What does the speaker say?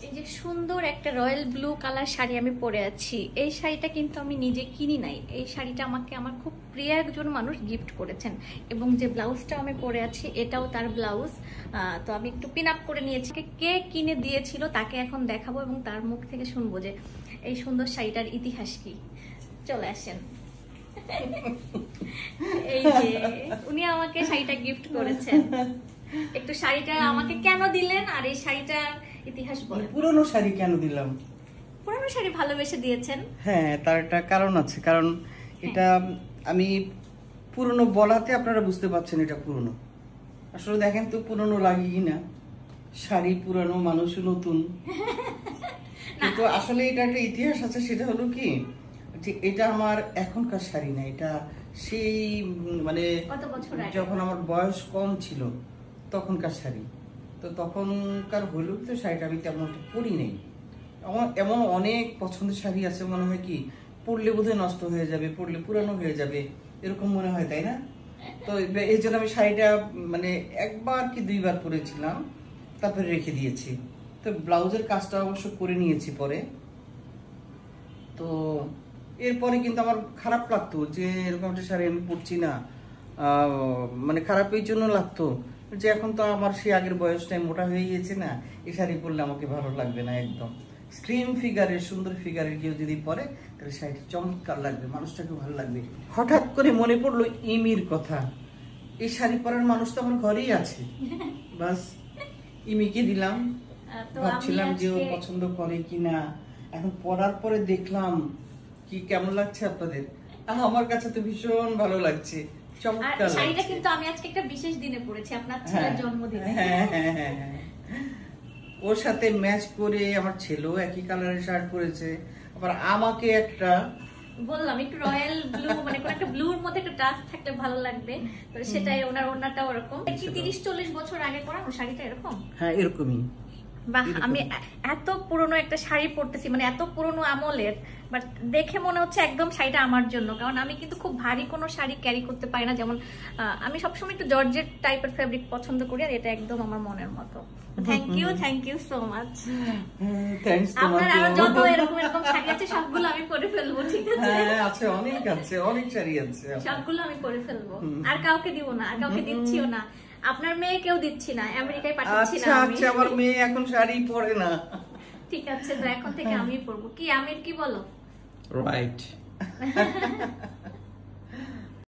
এই যে সুন্দর একটা রয়্যাল ব্লু কালার শাড়ি আমি পরে আছি, এই শাড়িটা কিন্তু আমি নিজে কিনি নাই। এই শাড়িটা আমাকে আমার খুব প্রিয় একজন মানুষ গিফট করেছেন, এবং যে ব্লাউজটা আমি পরে আছি এটাও তার ব্লাউজ। তো আমি একটু পিন আপ করে নিয়েছি। কে কিনে দিয়েছিল তাকে এখন দেখাবো এবং তার মুখ থেকে শুনবো যে এই সুন্দর শাড়িটার ইতিহাস কি। চলে আসেন। এই যে উনি আমাকে শাড়িটা গিফট করেছেন। একটু শাড়িটা আমাকে কেন দিলেন আর এই শাড়িটার ইতিহাস বলেন। পুরনো শাড়ি কেন দিলাম? পুরনো শাড়ি ভালোবেসে দিয়েছেন। হ্যাঁ, তার একটা কারণ আছে। কারণ এটা আমি পুরনো বলাতে আপনারা বুঝতে পারছেন এটা পুরনো। আসলে দেখেন তো পুরনো লাগে কিনা। শাড়ি পুরনো, মানুষও নতুন, কিন্তু আসলে এটা একটা ইতিহাস আছে। সেটা হলো কি, যে এটা আমার এখনকার শাড়ি না, এটা সেই মানে যখন আমার বয়স কম ছিল তখনকার শাড়ি। তো তখনকার হলেও তো শাড়িটা আমি তেমন পরি নেই। আমার এমন অনেক পছন্দের শাড়ি আছে, মনে হয় কি পরলে বোধহয় নষ্ট হয়ে যাবে, পরলে পুরানো হয়ে যাবে, এরকম মনে হয়, তাই না? তো এই জন্য আমি শাড়িটা মানে একবার কি দুইবার পরেছিলাম, তারপরে রেখে দিয়েছি। তো ব্লাউজের কাজটা অবশ্য করে নিয়েছি পরে। তো এরপরে কিন্তু আমার খারাপ লাগতো যে এরকম একটা শাড়ি আমি পরছি না, মানে খারাপ এই জন্য লাগতো যে এখন তো আমার সেই আগের বয়সটাই মোটা হয়ে গিয়েছে না, এই শাড়ি পরলে আমাকে ভালো লাগবে না। একদম স্ট্রিম ফিগারের, সুন্দর ফিগারের কেউ যদি পরে তাহলে শাড়িটা চমৎকার লাগবে, মানুষটাকে ভালো লাগবে। হঠাৎ করে মনে পড়লো ইমির কথা। এই শাড়ি পরার মানুষ তো আমার ঘরেই আছে, বাস ইমিকে দিলাম। ভাবছিলাম যে ও পছন্দ করে কিনা। এখন পরার পরে দেখলাম কি কেমন লাগছে আপনাদের। আমার কাছে তো ভীষণ ভালো লাগছে, চমৎকার। শাড়িটা কিন্তু আমি আজকে একটা বিশেষ দিনে পরেছি, আপনার ছেলের জন্মদিনে। হ্যাঁ, ওর সাথে ম্যাচ করে আমার ছেলেও একই কালারের শার্ট পরেছে। আবার আমাকে একটা বললাম একটু রয়্যাল ব্লু, মানে কোন একটা ব্লুর মধ্যে একটা টাচ থাকলে ভালো লাগবে, তো সেটাই। ওনারটা ওরকম কি 30-40 বছর আগে পরানো শাড়িটা এরকম? হ্যাঁ, এরকমই। বাহ, আমি এত পুরনো একটা শাড়ি পরতেছি, মানে এত পুরনো আমলের, বাট দেখে মনে হচ্ছে একদম শাড়িটা আমার জন্য। কারণ আমি কিন্তু খুব ভারী কোনো শাড়ি ক্যারি করতে পারি না। যেমন আমি সবসময় একটু জর্জেট টাইপের ফেব্রিক পছন্দ করি, আর এটা একদম আমার মনের মতো। Thank you so much. আপনার আরো যত এরকম শাড়ি আছে সবগুলো আমি পরে ফেলবো, ঠিক আছে? হ্যাঁ, আছে, অনেক শাড়ি আছে, সবগুলো আমি পরে ফেলবো। আর কাউকে দিব না, আর কাউকে দিচ্ছিও না। আপনার মেয়ে কেউ দিচ্ছি না, আমেরিকায় পাঠাচ্ছি না। আচ্ছা, আমার মেয়ে এখন শাড়ি পরে না। ঠিক আছে, তো এখন থেকে আমি পরবো। কি আমির, কি বলো? রাইট।